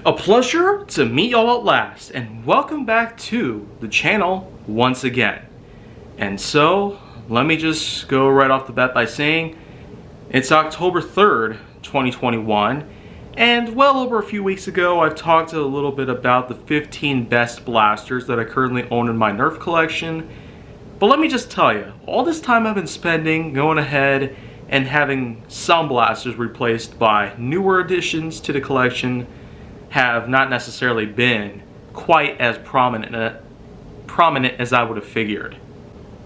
A pleasure to meet y'all at last, and welcome back to the channel once again. And so, let me just go right off the bat by saying it's October 3rd, 2021, and well over a few weeks ago I've talked a little bit about the 15 best blasters that I currently own in my Nerf collection. But let me just tell you, all this time I've been spending going ahead and having some blasters replaced by newer additions to the collection have not necessarily been quite as prominent as I would have figured.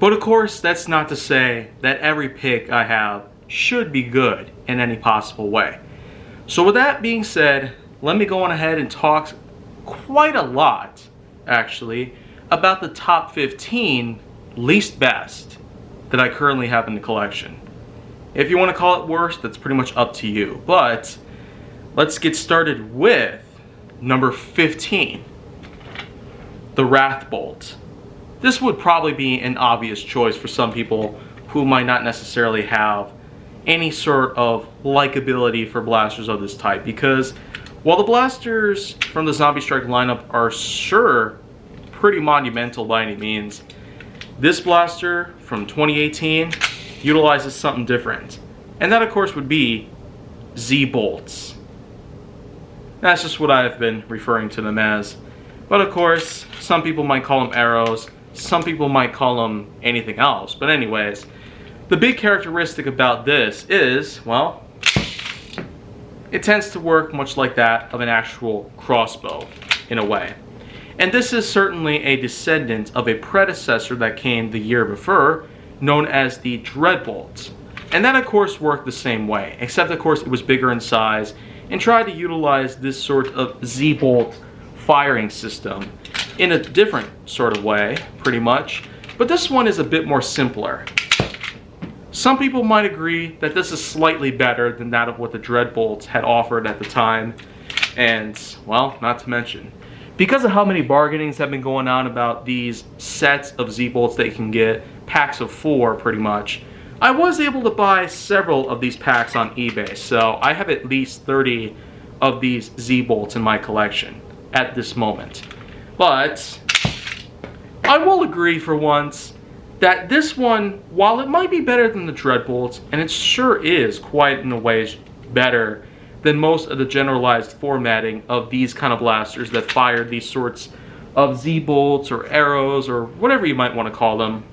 But of course, that's not to say that every pick I have should be good in any possible way. So with that being said, let me go on ahead and talk quite a lot, actually, about the top 15 least best that I currently have in the collection. If you want to call it worst, that's pretty much up to you. But let's get started with number 15, the Wrath Bolt. This would probably be an obvious choice for some people who might not necessarily have any sort of likability for blasters of this type, because while the blasters from the Zombie Strike lineup are sure pretty monumental by any means, this blaster from 2018 utilizes something different, and that of course would be Z-Bolts. That's just what I've been referring to them as. But of course, some people might call them arrows, some people might call them anything else. But anyways, the big characteristic about this is, well, it tends to work much like that of an actual crossbow, in a way. And this is certainly a descendant of a predecessor that came the year before, known as the Dreadbolt. And that of course worked the same way, except of course it was bigger in size and tried to utilize this sort of Z-Bolt firing system in a different sort of way, pretty much. But this one is a bit more simpler. Some people might agree that this is slightly better than that of what the Dreadbolts had offered at the time. And, well, not to mention, because of how many bargainings have been going on about these sets of Z-Bolts that you can get, packs of 4 pretty much, I was able to buy several of these packs on eBay, so I have at least 30 of these Z-Bolts in my collection at this moment. But I will agree for once that this one, while it might be better than the Dreadbolts, and it sure is quite in a way better than most of the generalized formatting of these kind of blasters that fire these sorts of Z-Bolts or arrows or whatever you might want to call them,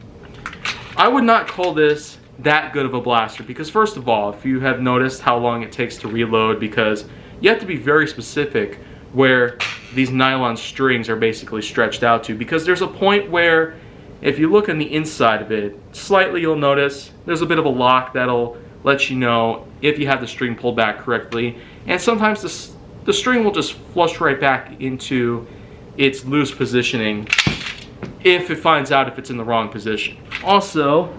I would not call this that good of a blaster, because first of all, if you have noticed how long it takes to reload, because you have to be very specific where these nylon strings are basically stretched out to, because there's a point where if you look on the inside of it slightly, you'll notice there's a bit of a lock that'll let you know if you have the string pulled back correctly, and sometimes the string will just flush right back into its loose positioning if it finds out if it's in the wrong position. Also,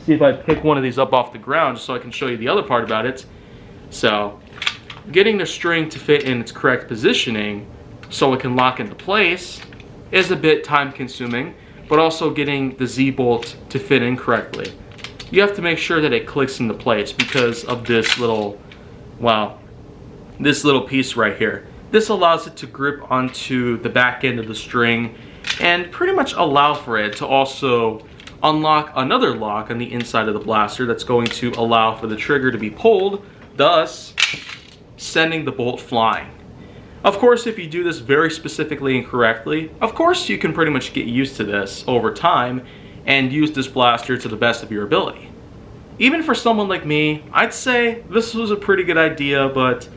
see if I pick one of these up off the ground just so I can show you the other part about it. So, getting the string to fit in its correct positioning so it can lock into place is a bit time consuming, but also getting the Z-Bolt to fit in correctly. You have to make sure that it clicks into place because of this little, well, this little piece right here. This allows it to grip onto the back end of the string and pretty much allow for it to also unlock another lock on the inside of the blaster that's going to allow for the trigger to be pulled, thus sending the bolt flying. Of course, if you do this very specifically and correctly, of course you can pretty much get used to this over time and use this blaster to the best of your ability. Even for someone like me, I'd say this was a pretty good idea, but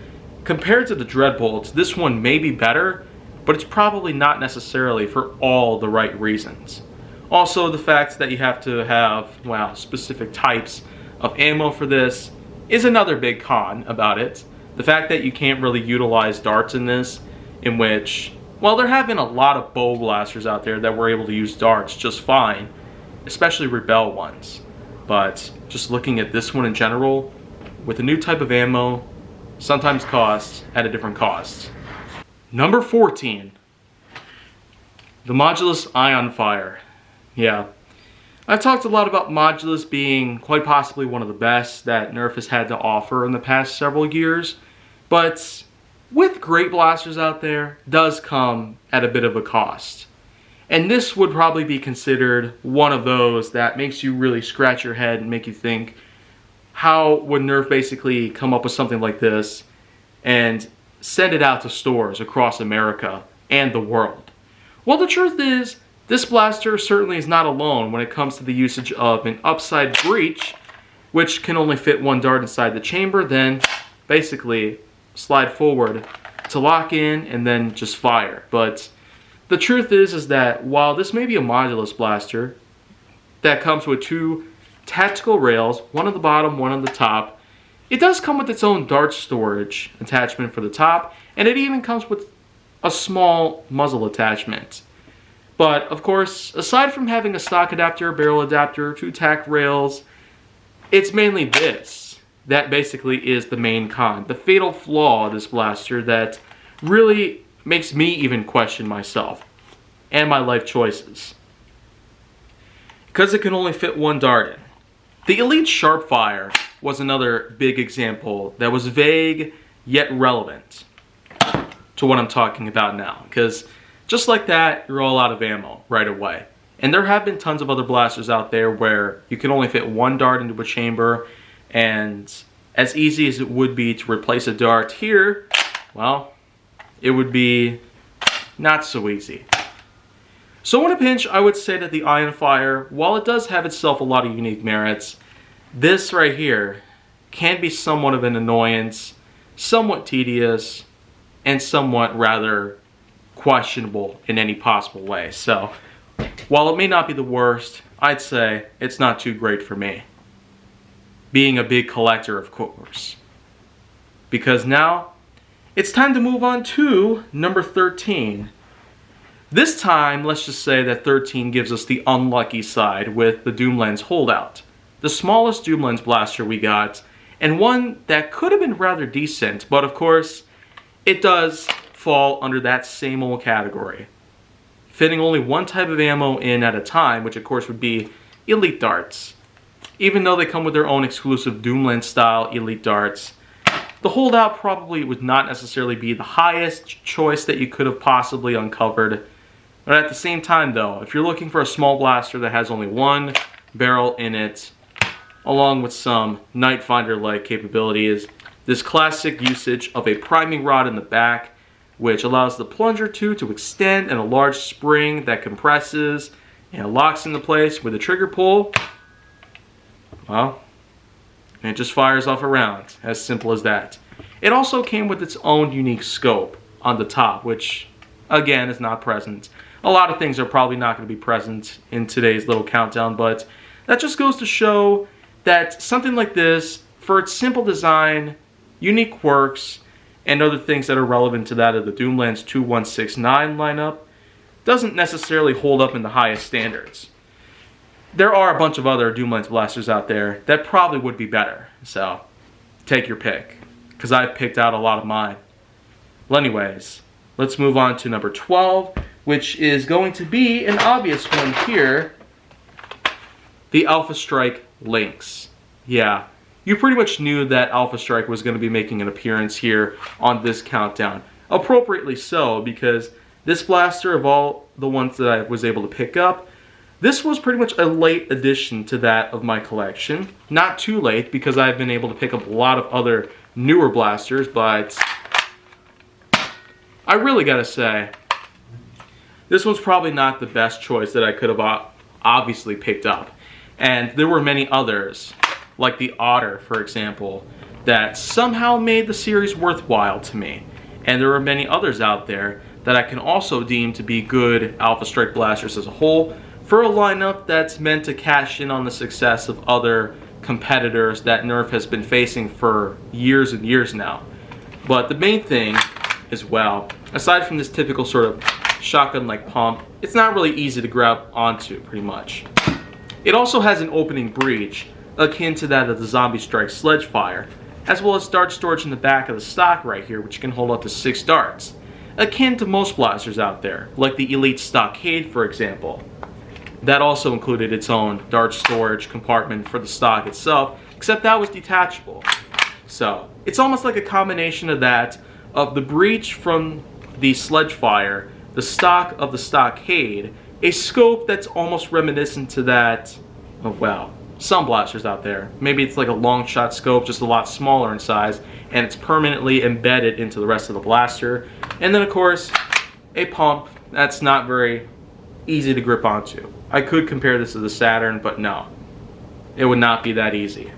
compared to the Dreadbolts, this one may be better, but it's probably not necessarily for all the right reasons. Also, the fact that you have to have, well, specific types of ammo for this is another big con about it. The fact that you can't really utilize darts in this, in which, well, there have been a lot of bow blasters out there that were able to use darts just fine, especially Rebel ones. But just looking at this one in general, with a new type of ammo, sometimes costs at a different cost. Number 14, the Modulus Ionfire. Yeah, I've talked a lot about Modulus being quite possibly one of the best that Nerf has had to offer in the past several years, but with great blasters out there, does come at a bit of a cost. And this would probably be considered one of those that makes you really scratch your head and make you think, how would Nerf basically come up with something like this and send it out to stores across America and the world? Well, the truth is, this blaster certainly is not alone when it comes to the usage of an upside breech, which can only fit one dart inside the chamber, then basically slide forward to lock in and then just fire. But the truth is that while this may be a modulus blaster that comes with two tactical rails, one on the bottom, one on the top, it does come with its own dart storage attachment for the top, and it even comes with a small muzzle attachment. But of course, aside from having a stock adapter, barrel adapter, two tack rails, it's mainly this that basically is the main con, the fatal flaw of this blaster that really makes me even question myself and my life choices. Because it can only fit one dart in. The Elite Sharpfire was another big example that was vague yet relevant to what I'm talking about now. Because just like that, you're all out of ammo right away. And there have been tons of other blasters out there where you can only fit one dart into a chamber, and as easy as it would be to replace a dart here, well, it would be not so easy. So in a pinch, I would say that the Ionfire, while it does have itself a lot of unique merits, this right here can be somewhat of an annoyance, somewhat tedious, and somewhat rather questionable in any possible way. So while it may not be the worst, I'd say it's not too great for me. Being a big collector, of course. Because now, it's time to move on to number 13. This time, let's just say that 13 gives us the unlucky side with the Doomlens Holdout. The smallest Doomlens blaster we got, and one that could have been rather decent, but of course, it does fall under that same old category. Fitting only one type of ammo in at a time, which of course would be Elite darts. Even though they come with their own exclusive Doomlens style Elite darts, the Holdout probably would not necessarily be the highest choice that you could have possibly uncovered. But at the same time though, if you're looking for a small blaster that has only one barrel in it, along with some Night Finder-like capabilities, this classic usage of a priming rod in the back, which allows the plunger tube to extend, and a large spring that compresses and locks into place with a trigger pull, well, and it just fires off a round, as simple as that. It also came with its own unique scope on the top, which again is not present. A lot of things are probably not going to be present in today's little countdown, but that just goes to show that something like this, for its simple design, unique quirks, and other things that are relevant to that of the Doomlens 2169 lineup, doesn't necessarily hold up in the highest standards. There are a bunch of other Doomlens blasters out there that probably would be better, so take your pick, because I've picked out a lot of mine. Well anyways, let's move on to number 12, which is going to be an obvious one here, the Accustrike Lynx. Yeah, you pretty much knew that Accustrike was going to be making an appearance here on this countdown. Appropriately so, because this blaster, of all the ones that I was able to pick up, this was pretty much a late addition to that of my collection. Not too late, because I've been able to pick up a lot of other newer blasters, but I really gotta say, this one's probably not the best choice that I could have obviously picked up. And there were many others, like the Otter, for example, that somehow made the series worthwhile to me. And there are many others out there that I can also deem to be good Accustrike blasters as a whole, for a lineup that's meant to cash in on the success of other competitors that Nerf has been facing for years and years now. But the main thing is, well, aside from this typical sort of shotgun-like pump, it's not really easy to grab onto, pretty much. It also has an opening breech, akin to that of the Zombie Strike Sledgefire, as well as dart storage in the back of the stock right here, which can hold up to 6 darts, akin to most blasters out there, like the Elite Stockade, for example. That also included its own dart storage compartment for the stock itself, except that was detachable. So, it's almost like a combination of that, of the breach from the Sledgefire, the stock of the Stockade, a scope that's almost reminiscent to that of, well, some blasters out there. Maybe it's like a long shot scope, just a lot smaller in size, and it's permanently embedded into the rest of the blaster. And then of course, a pump that's not very easy to grip onto. I could compare this to the Saturn, but no. It would not be that easy.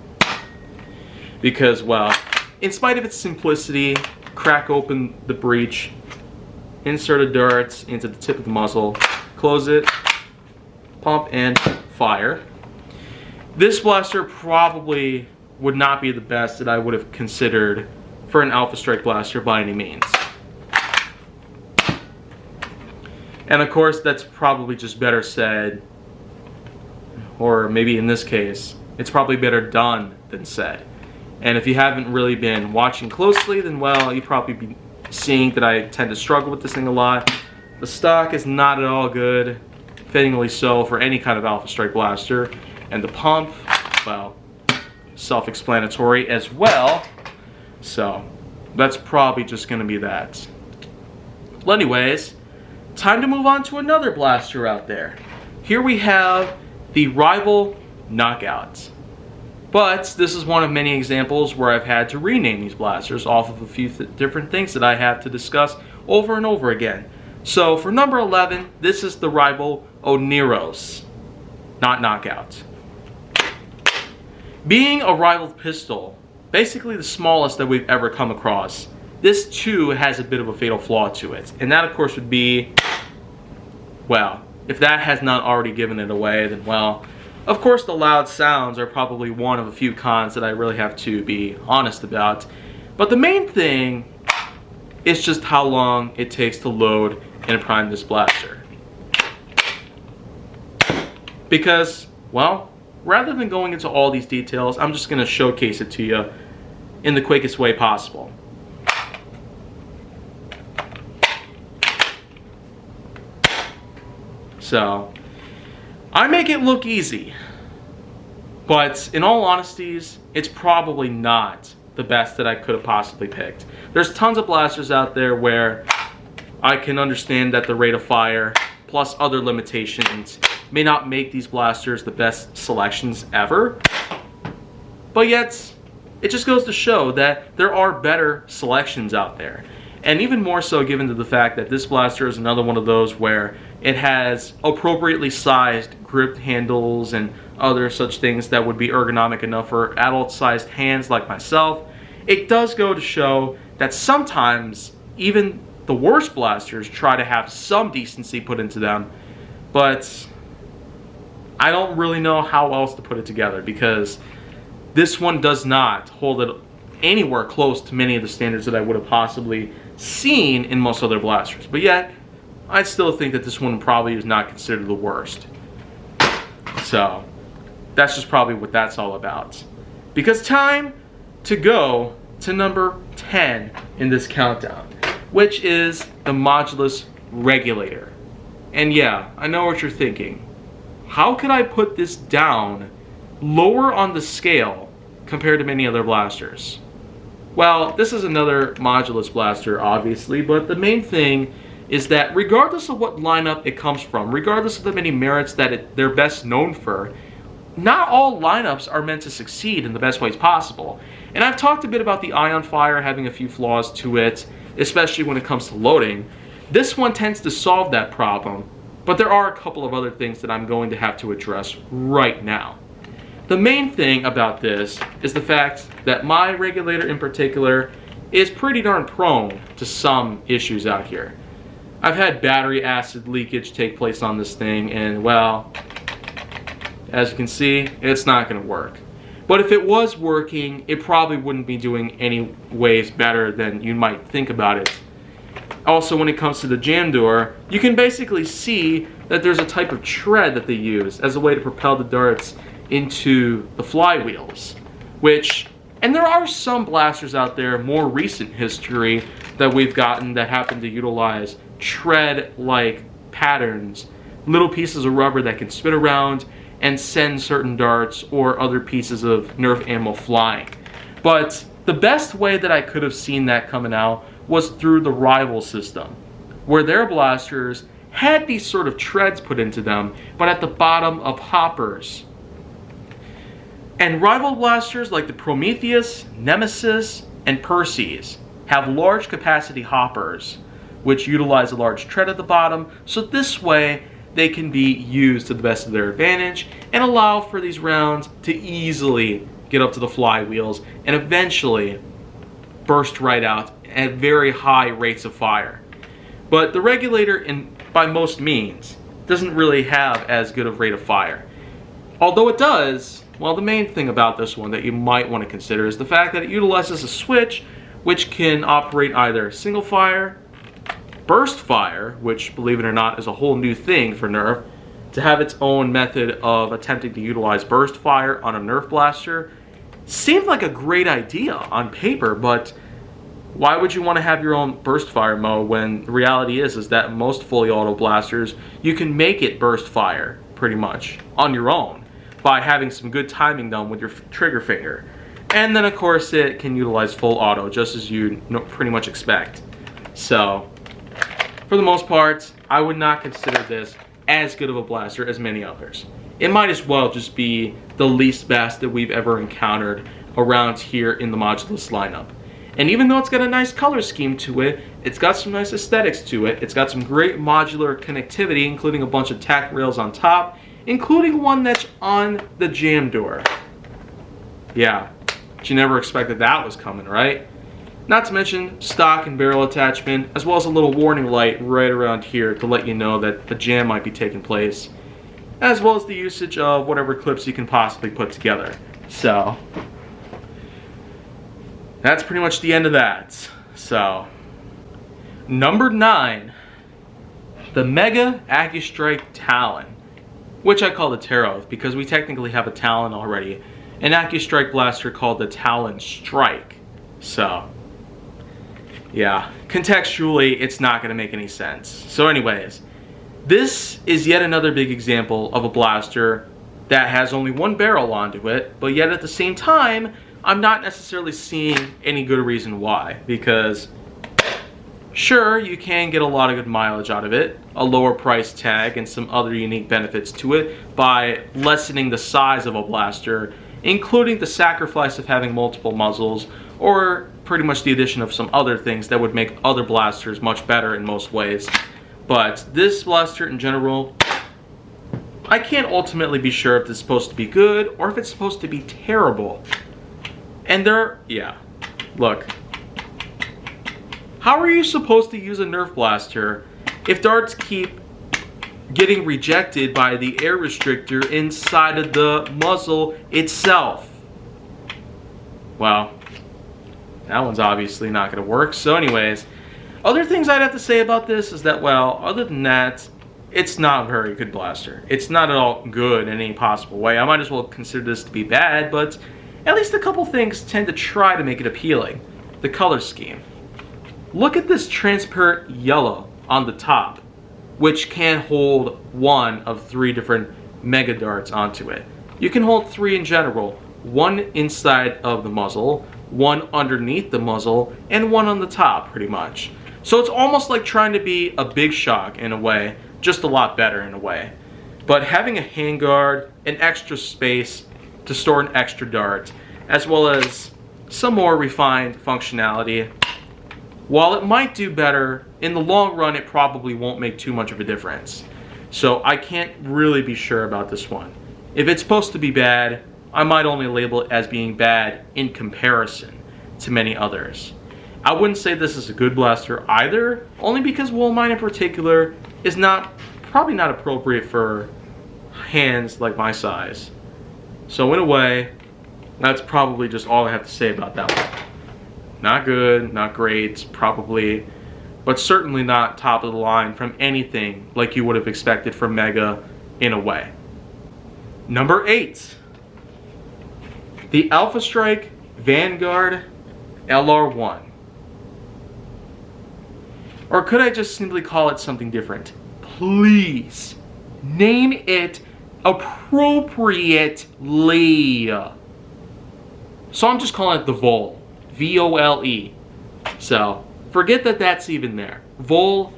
Because, well, in spite of its simplicity, crack open the breech, insert a dart into the tip of the muzzle, close it, pump, and fire. This blaster probably would not be the best that I would have considered for an Alpha Strike blaster by any means. And of course, that's probably just better said, or maybe in this case, it's probably better done than said. And if you haven't really been watching closely, then well, you'd probably be seeing that I tend to struggle with this thing a lot. The stock is not at all good, fittingly so for any kind of Alpha Strike blaster. And the pump, well, self-explanatory as well. So, that's probably just going to be that. Well, anyways, time to move on to another blaster out there. Here we have the Rival Knockout. But this is one of many examples where I've had to rename these blasters off of a few different things that I have to discuss over and over again. So for number 11, this is the Rival Oneros, not Knockout. Being a rival pistol, basically the smallest that we've ever come across, this too has a bit of a fatal flaw to it. And that of course would be, well, if that has not already given it away, then well, of course the loud sounds are probably one of a few cons that I really have to be honest about. But the main thing is just how long it takes to load and prime this blaster. Because, well, rather than going into all these details, I'm just going to showcase it to you in the quickest way possible. So, I make it look easy, but in all honesties, it's probably not the best that I could have possibly picked. There's tons of blasters out there where I can understand that the rate of fire plus other limitations may not make these blasters the best selections ever, but yet it just goes to show that there are better selections out there. And even more so given to the fact that this blaster is another one of those where it has appropriately sized grip handles and other such things that would be ergonomic enough for adult-sized hands like myself. It does go to show that sometimes even the worst blasters try to have some decency put into them, but I don't really know how else to put it together, because this one does not hold it anywhere close to many of the standards that I would have possibly seen in most other blasters. But yet, I still think that this one probably is not considered the worst. So, that's just probably what that's all about. Because time to go to number 10 in this countdown, which is the Modul Regulator. And yeah, I know what you're thinking. How could I put this down lower on the scale compared to many other blasters? Well, this is another Modulus blaster, obviously, but the main thing is that regardless of what lineup it comes from, regardless of the many merits that they're best known for, not all lineups are meant to succeed in the best ways possible. And I've talked a bit about the Ionfire having a few flaws to it, especially when it comes to loading. This one tends to solve that problem, but there are a couple of other things that I'm going to have to address right now. The main thing about this is the fact that my regulator in particular is pretty darn prone to some issues out here. I've had battery acid leakage take place on this thing, and well, as you can see, it's not going to work. But if it was working, it probably wouldn't be doing any ways better than you might think about it. Also, when it comes to the jam door, you can basically see that there's a type of tread that they use as a way to propel the darts into the flywheels, which, and there are some blasters out there, more recent history, that we've gotten that happen to utilize tread-like patterns, little pieces of rubber that can spin around and send certain darts or other pieces of Nerf ammo flying. But the best way that I could have seen that coming out was through the rival system, where their blasters had these sort of treads put into them, but at the bottom of hoppers. And rival blasters like the Prometheus, Nemesis, and Perseus have large capacity hoppers, which utilize a large tread at the bottom, so this way they can be used to the best of their advantage and allow for these rounds to easily get up to the flywheels and eventually burst right out at very high rates of fire. But the Regulator, by most means, doesn't really have as good of rate of fire. Although it does, well, the main thing about this one that you might want to consider is the fact that it utilizes a switch which can operate either single fire, burst fire, which, believe it or not, is a whole new thing for Nerf, to have its own method of attempting to utilize burst fire on a Nerf blaster. Seemed like a great idea on paper, but why would you want to have your own burst fire mode when the reality is that most fully auto blasters, you can make it burst fire pretty much on your own by having some good timing done with your trigger finger. And then of course it can utilize full auto just as you pretty much expect. So for the most part, I would not consider this as good of a blaster as many others. It might as well just be the least best that we've ever encountered around here in the Modulus lineup. And even though it's got a nice color scheme to it, it's got some nice aesthetics to it, it's got some great modular connectivity, including a bunch of tack rails on top, including one that's on the jam door. Yeah, but you never expected that was coming, right? Not to mention stock and barrel attachment, as well as a little warning light right around here to let you know that a jam might be taking place, as well as the usage of whatever clips you can possibly put together. So that's pretty much the end of that. So number 9, the Mega Accustrike Talon, which I call the Tarot because we technically have a Talon already, an Accustrike blaster called the Talon Strike. So yeah, contextually, it's not going to make any sense. So anyways, this is yet another big example of a blaster that has only one barrel onto it, but yet at the same time, I'm not necessarily seeing any good reason why. Because sure, you can get a lot of good mileage out of it, a lower price tag, and some other unique benefits to it by lessening the size of a blaster, including the sacrifice of having multiple muzzles, or pretty much the addition of some other things that would make other blasters much better in most ways. But this blaster in general, I can't ultimately be sure if it's supposed to be good or if it's supposed to be terrible. And yeah, look. How are you supposed to use a Nerf blaster if darts keep getting rejected by the air restrictor inside of the muzzle itself? Well, that one's obviously not going to work. So anyways, other things I'd have to say about this is that, well, other than that, it's not a very good blaster. It's not at all good in any possible way. I might as well consider this to be bad, but at least a couple things tend to try to make it appealing. The color scheme. Look at this transparent yellow on the top, which can hold one of 3 different mega darts onto it. You can hold 3 in general, one inside of the muzzle, one underneath the muzzle, and one on the top, pretty much. So it's almost like trying to be a Big Shock in a way, just a lot better in a way. But having a handguard, an extra space to store an extra dart, as well as some more refined functionality, while it might do better, in the long run it probably won't make too much of a difference. So I can't really be sure about this one. If it's supposed to be bad, I might only label it as being bad in comparison to many others. I wouldn't say this is a good blaster either, only because, well, mine in particular is probably not appropriate for hands like my size. So in a way, that's probably just all I have to say about that one. Not good, not great, probably, but certainly not top of the line from anything like you would have expected from Mega in a way. Number 8. The Accustrike Vanguard LR1. Or could I just simply call it something different? Please, name it appropriately. So I'm just calling it the Vole. V-O-L-E. So, Forget that that's even there. Vol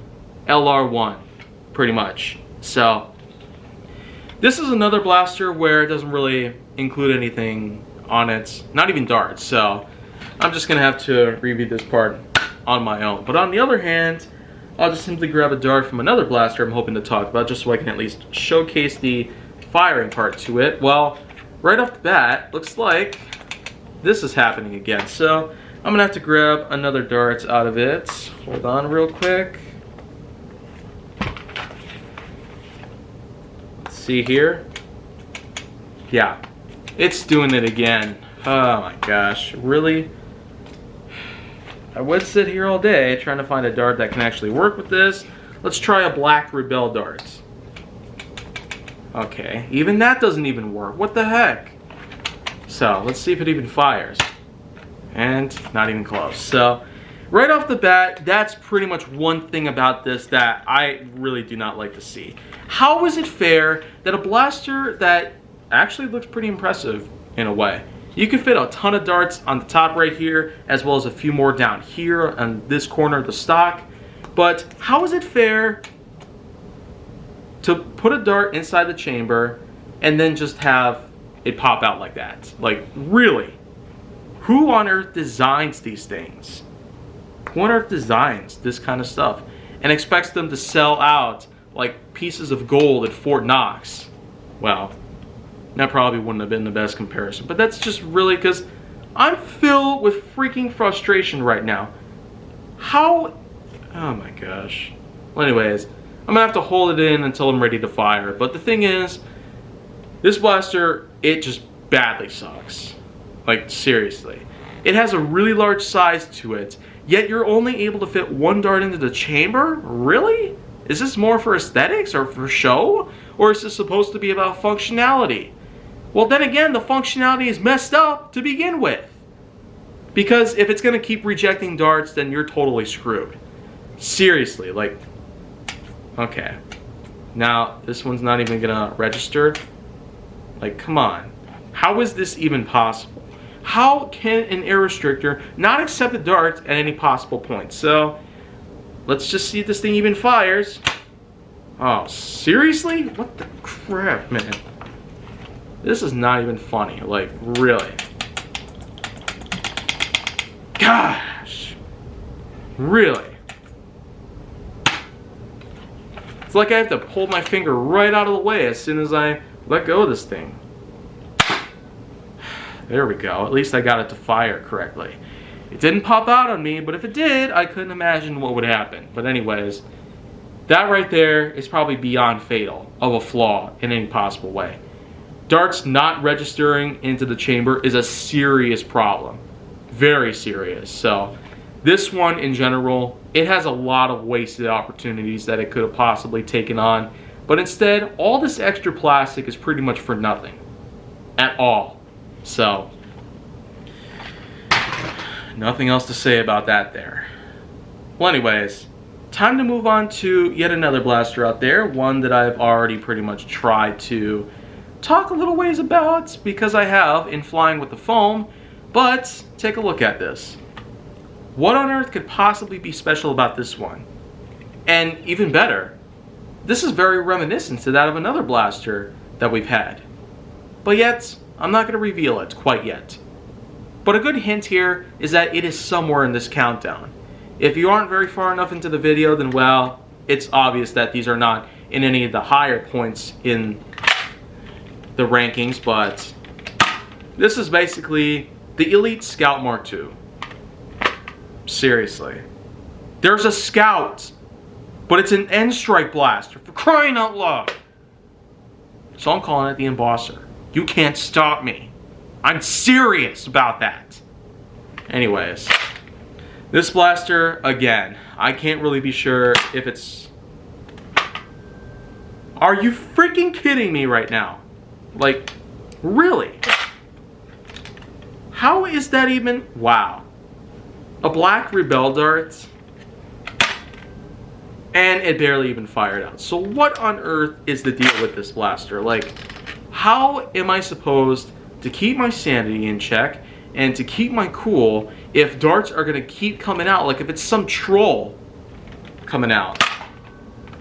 LR1, pretty much. So, this is another blaster where it doesn't really include anything on it, not even darts. So, I'm just gonna have to review this part on my own. But on the other hand, I'll just simply grab a dart from another blaster I'm hoping to talk about, just so I can at least showcase the firing part to it. Well, right off the bat, looks like this is happening again. So I'm gonna have to grab another dart out of it. Hold on real quick. Let's see here. Yeah, it's doing it again. Oh my gosh, really? I would sit here all day trying to find a dart that can actually work with this. Let's try a black Rebel dart. Okay, even that doesn't even work. What the heck? So, let's see if it even fires. And not even close. So, right off the bat, that's pretty much one thing about this that I really do not like to see. How is it fair that a blaster that actually looks pretty impressive in a way, you can fit a ton of darts on the top right here, as well as a few more down here on this corner of the stock. But how is it fair to put a dart inside the chamber and then just have it pop out like that? Like, really? Who on earth designs these things? Who on earth designs this kind of stuff and expects them to sell out like pieces of gold at Fort Knox? Well, that probably wouldn't have been the best comparison, but that's just really because I'm filled with freaking frustration right now. How? Oh my gosh. Well, anyways, I'm gonna have to hold it in until I'm ready to fire. But the thing is, this blaster, it just badly sucks. Like, seriously. It has a really large size to it, yet you're only able to fit one dart into the chamber? Really? Is this more for aesthetics or for show? Or is this supposed to be about functionality? Well, then again, the functionality is messed up to begin with. Because if it's going to keep rejecting darts, then you're totally screwed. Seriously, like, okay. Now, this one's not even going to register. Like, come on. How is this even possible? How can an air restrictor not accept the dart at any possible point? So, let's just see if this thing even fires. Oh, seriously? What the crap, man? This is not even funny. Like, really. Gosh. Really. It's like I have to pull my finger right out of the way as soon as I let go of this thing. There we go. At least I got it to fire correctly. It didn't pop out on me, but if it did, I couldn't imagine what would happen. But anyways, that right there is probably beyond fatal of a flaw in any possible way. Darts not registering into the chamber is a serious problem. Very serious. So, this one in general, it has a lot of wasted opportunities that it could have possibly taken on. But instead, all this extra plastic is pretty much for nothing. At all. So, nothing else to say about that there. Well, anyways, time to move on to yet another blaster out there. One that I've already pretty much tried to talk a little ways about because I have in Flying with the Foam. But take a look at this. What on earth could possibly be special about this one? And even better, this is very reminiscent to that of another blaster that we've had. But yet, I'm not going to reveal it quite yet. But a good hint here is that it is somewhere in this countdown. If you aren't very far enough into the video, then well, it's obvious that these are not in any of the higher points in the rankings, but this is basically the Elite Scout Mark II. Seriously. There's a Scout, but it's an end strike blaster, for crying out loud. So I'm calling it the Embosser. You can't stop me. I'm serious about that. Anyways, this blaster, again, I can't really be sure if it's... Are you freaking kidding me right now? Like, really? How is that even... Wow. A black Rebel dart, and it barely even fired out. So what on earth is the deal with this blaster? Like, how am I supposed to keep my sanity in check and to keep my cool if darts are gonna keep coming out, like if it's some troll coming out.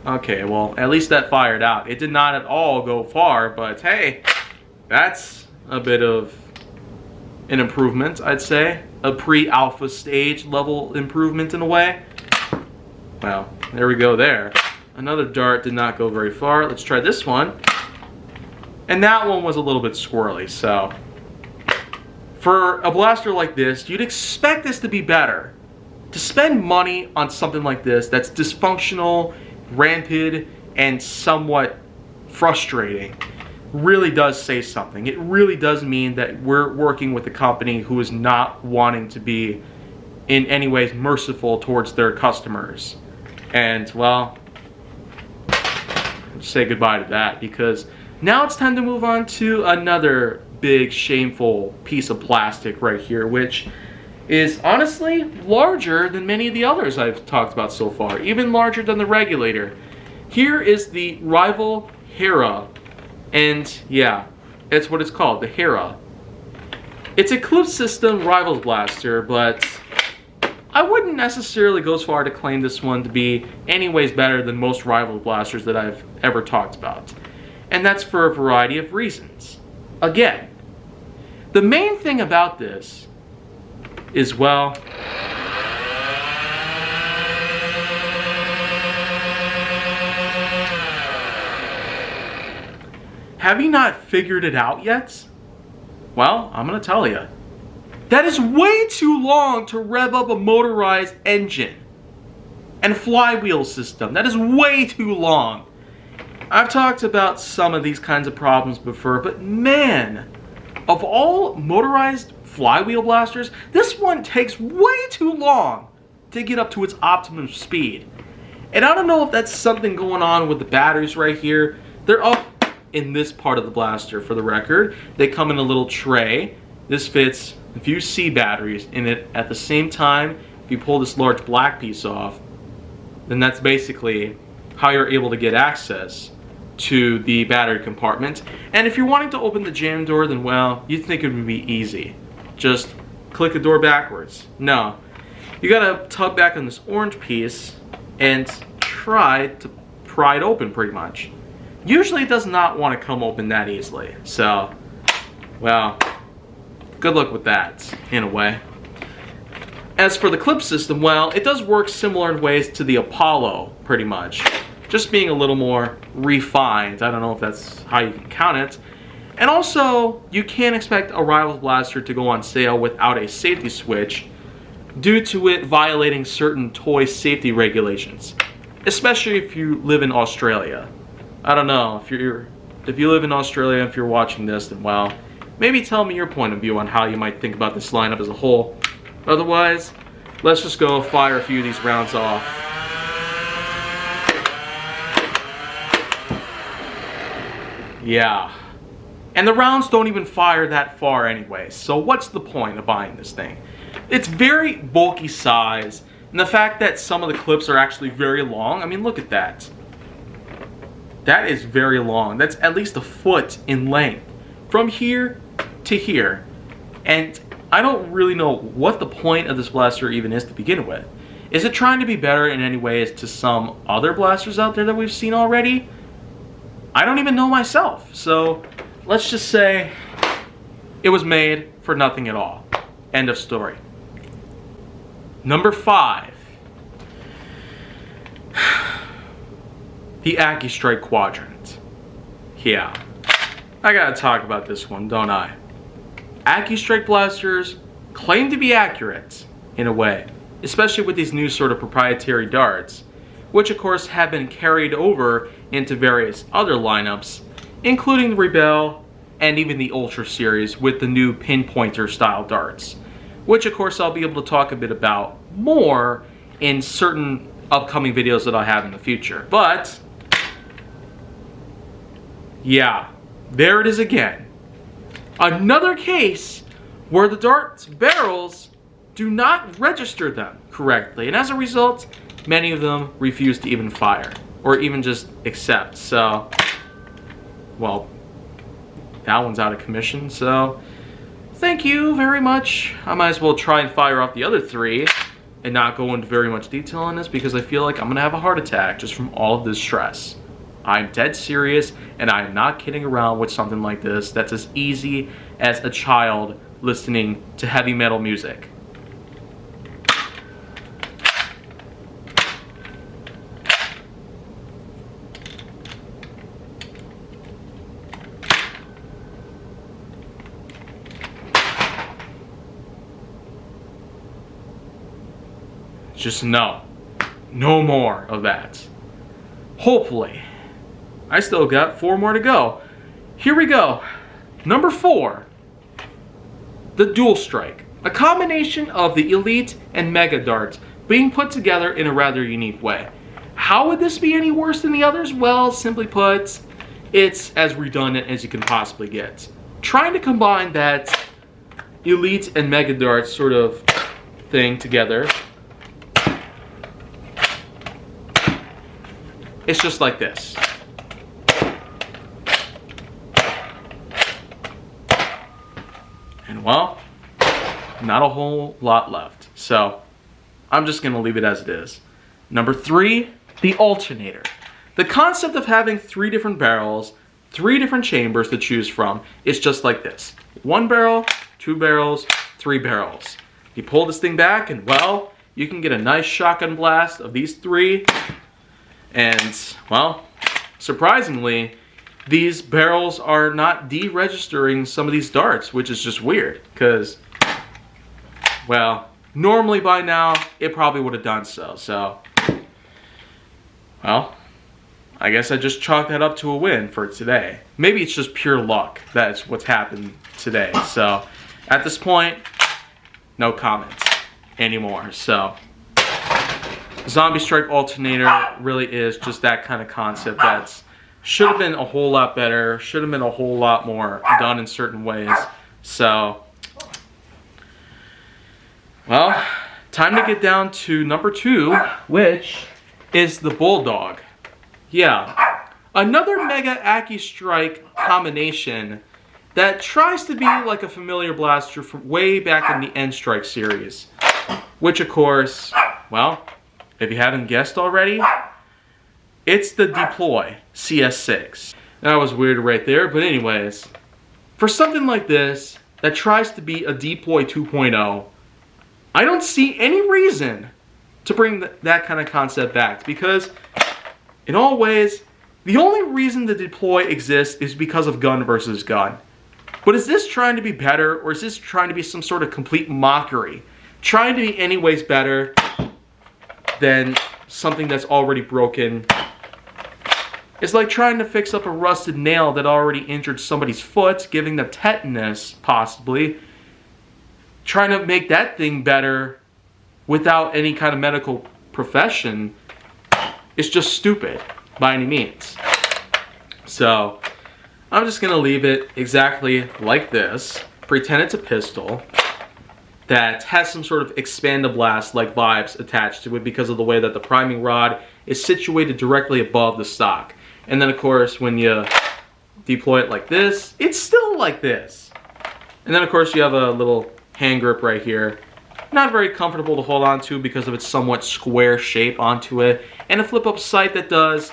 Okay, well, at least that fired out. It did not at all go far, but hey, that's a bit of an improvement, I'd say. A pre-alpha stage level improvement in a way. Well, there we go there. Another dart did not go very far. Let's try this one. And that one was a little bit squirrely, so. For a blaster like this, you'd expect this to be better. To spend money on something like this that's dysfunctional, rampant, and somewhat frustrating really does say something. It really does mean that we're working with a company who is not wanting to be in any ways merciful towards their customers. And, well, let's say goodbye to that, because now it's time to move on to another big shameful piece of plastic right here, which is honestly larger than many of the others I've talked about so far, even larger than the Regulator. Here is the rival Hera, and yeah, it's what it's called, the Hera. It's a clip system rivals blaster, but I wouldn't necessarily go as far to claim this one to be anyways better than most rival blasters that I've ever talked about. And that's for a variety of reasons. Again, the main thing about this is, well, have you not figured it out yet? Well, I'm gonna tell you. That is way too long to rev up a motorized engine and flywheel system. That is way too long. I've talked about some of these kinds of problems before, but man, of all motorized flywheel blasters, this one takes way too long to get up to its optimum speed. And I don't know if that's something going on with the batteries right here. They're up in this part of the blaster, for the record. They come in a little tray. This fits a few C batteries in it at the same time. If you pull this large black piece off, then that's basically how you're able to get access to the battery compartment. And if you're wanting to open the jam door, then well, you'd think it would be easy. Just click the door backwards. No. You gotta tug back on this orange piece and try to pry it open, pretty much. Usually it does not want to come open that easily. So, well, good luck with that, in a way. As for the clip system, well, it does work similar in ways to the Apollo, pretty much. Just being a little more refined. I don't know if that's how you can count it. And also, you can't expect a Rivals blaster to go on sale without a safety switch due to it violating certain toy safety regulations, especially if you live in Australia. I don't know, if you live in Australia, if you're watching this, then well, maybe tell me your point of view on how you might think about this lineup as a whole. Otherwise, let's just go fire a few of these rounds off. Yeah. And the rounds don't even fire that far anyway, so what's the point of buying this thing? It's very bulky size, and the fact that some of the clips are actually very long, I mean, look at that. That is very long. That's at least a foot in length, from here to here. And I don't really know what the point of this blaster even is to begin with. Is it trying to be better in any ways to some other blasters out there that we've seen already? I don't even know myself. So let's just say it was made for nothing at all. End of story. Number 5. The Accustrike Quadrant. Yeah, I gotta talk about this one, don't I? Accustrike blasters claim to be accurate, in a way, especially with these new sort of proprietary darts, which of course have been carried over into various other lineups, including the Rebel and even the Ultra series with the new pinpointer style darts, which of course I'll be able to talk a bit about more in certain upcoming videos that I have in the future. But yeah, there it is again. Another case where the dart's barrels do not register them correctly, and as a result, many of them refuse to even fire, or even just accept. So, well, that one's out of commission, so thank you very much. I might as well try and fire off the other 3 and not go into very much detail on this because I feel like I'm gonna have a heart attack just from all of this stress. I'm dead serious, and I'm not kidding around with something like this that's as easy as a child listening to heavy metal music. Just no more of that. Hopefully. I still got 4 more to go. Here we go. Number 4. The Dual Strike. A combination of the Elite and Mega Darts being put together in a rather unique way. How would this be any worse than the others? Well, simply put, it's as redundant as you can possibly get. Trying to combine that Elite and Mega Darts sort of thing together, it's just like this. And well, not a whole lot left. So I'm just gonna leave it as it is. Number 3, the Alternator. The concept of having 3 different barrels, 3 different chambers to choose from is just like this. 1 barrel, 2 barrels, 3 barrels. You pull this thing back and well, you can get a nice shotgun blast of these 3. And, well, surprisingly, these barrels are not deregistering some of these darts, which is just weird, because, well, normally by now, it probably would have done so. So, well, I guess I just chalked that up to a win for today. Maybe it's just pure luck that's what's happened today. So, at this point, no comments anymore. So, Zombie Strike Alternator really is just that kind of concept that's should have been a whole lot better, should have been a whole lot more done in certain ways. So, well, time to get down to number 2, which is the Bulldog. Yeah, another Mega Accustrike combination that tries to be like a familiar blaster from way back in the N-Strike series. Which, of course, well, if you haven't guessed already, it's the Deploy CS6. That was weird right there, but anyways, for something like this that tries to be a Deploy 2.0, I don't see any reason to bring that kind of concept back, because in all ways, the only reason the Deploy exists is because of gun versus gun. But is this trying to be better, or is this trying to be some sort of complete mockery? Trying to be anyways better than something that's already broken. It's like trying to fix up a rusted nail that already injured somebody's foot, giving them tetanus, possibly. Trying to make that thing better without any kind of medical profession is just stupid by any means. So, I'm just going to leave it exactly like this. Pretend it's a pistol that has some sort of expand-a-blast-like vibes attached to it because of the way that the priming rod is situated directly above the stock. And then, of course, when you deploy it like this, it's still like this. And then, of course, you have a little hand grip right here. Not very comfortable to hold on to because of its somewhat square shape onto it. And a flip-up sight that does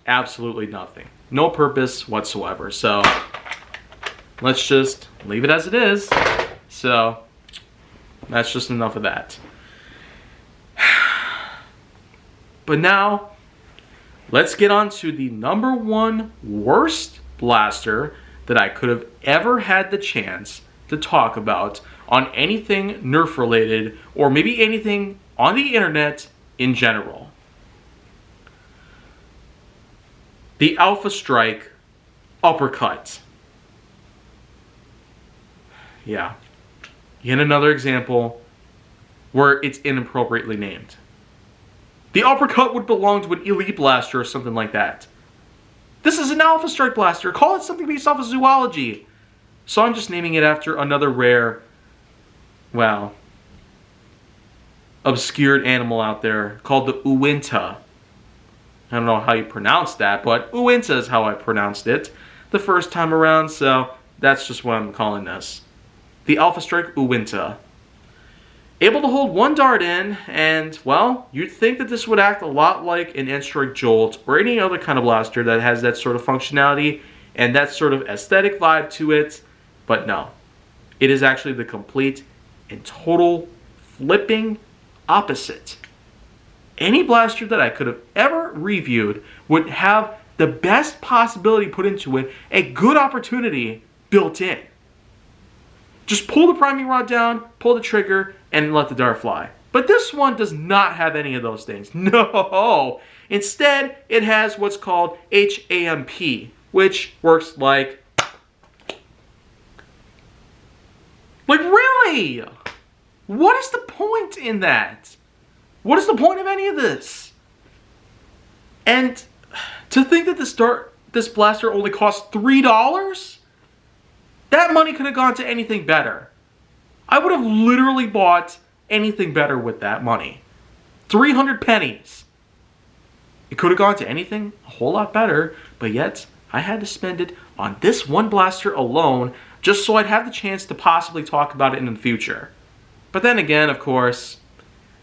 absolutely nothing. No purpose whatsoever. So, let's just leave it as it is. So, that's just enough of that. But now, let's get on to the number 1 worst blaster that I could have ever had the chance to talk about on anything Nerf related, or maybe anything on the internet in general. The Accustrike Uppercut. Yeah. Yet another example where it's inappropriately named. The Uppercut would belong to an Elite Blaster or something like that. This is an Accustrike Blaster. Call it something based off of zoology. So I'm just naming it after another rare, well, obscured animal out there called the Uinta. I don't know how you pronounce that, but Uinta is how I pronounced it the first time around, so that's just what I'm calling this. the Accustrike Quadrant. Able to hold one dart in, and, well, you'd think that this would act a lot like an Accustrike Jolt or any other kind of blaster that has that sort of functionality and that sort of aesthetic vibe to it, but no. It is actually the complete and total flipping opposite. Any blaster that I could have ever reviewed would have the best possibility put into it, a good opportunity built in. Just pull the priming rod down, pull the trigger, and let the dart fly. But this one does not have any of those things. No! Instead, it has what's called HAMP, which works like really? What is the point in that? What is the point of any of this? And to think that this blaster only costs $3? That money could have gone to anything better. I would have literally bought anything better with that money. 300 pennies. It could have gone to anything a whole lot better, but yet I had to spend it on this one blaster alone just so I'd have the chance to possibly talk about it in the future. But then again, of course,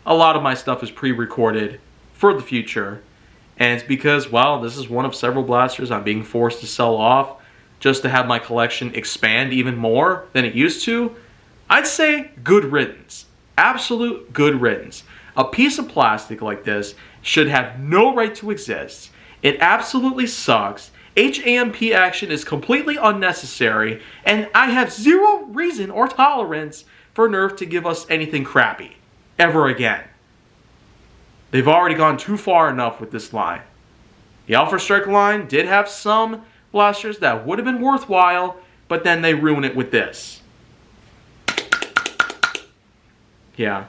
a lot of my stuff is pre-recorded for the future. And it's because, well, this is one of several blasters I'm being forced to sell off just to have my collection expand even more than it used to. I'd say good riddance. Absolute good riddance. A piece of plastic like this should have no right to exist. It absolutely sucks. HAMP action is completely unnecessary, and I have zero reason or tolerance for Nerf to give us anything crappy ever again. They've already gone too far enough with this line. The Accustrike line did have some blasters that would have been worthwhile, but then they ruin it with this. Yeah.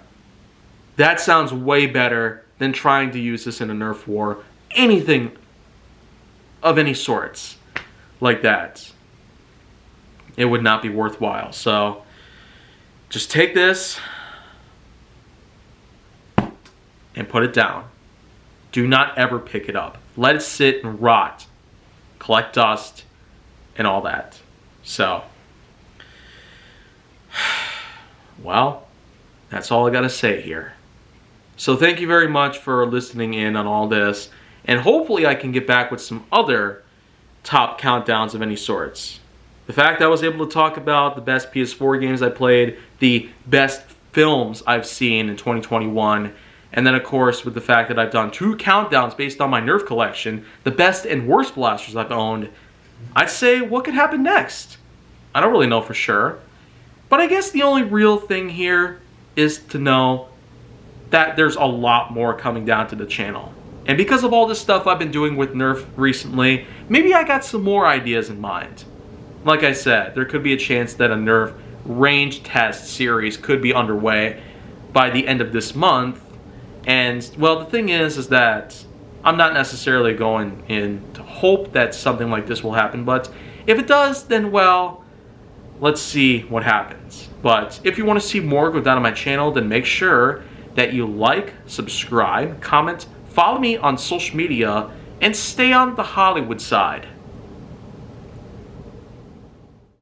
That sounds way better than trying to use this in a Nerf war. Anything of any sorts like that. It would not be worthwhile. So, just take this and put it down. Do not ever pick it up. Let it sit and rot. Collect dust and all that. So, well, that's all I gotta say here. So thank you very much for listening in on all this, and hopefully I can get back with some other top countdowns of any sorts. The fact I was able to talk about the best PS4 games I played, the best films I've seen in 2021, and then of course with the fact that I've done 2 countdowns based on my Nerf collection, the best and worst blasters I've owned, I'd say what could happen next? I don't really know for sure. But I guess the only real thing here is to know that there's a lot more coming down to the channel. And because of all this stuff I've been doing with Nerf recently, maybe I got some more ideas in mind. Like I said, there could be a chance that a Nerf range test series could be underway by the end of this month. And, well, the thing is that I'm not necessarily going in to hope that something like this will happen, but if it does, then, well, let's see what happens. But if you want to see more go down on my channel, then make sure that you like, subscribe, comment, follow me on social media, and stay on the Hollywood side.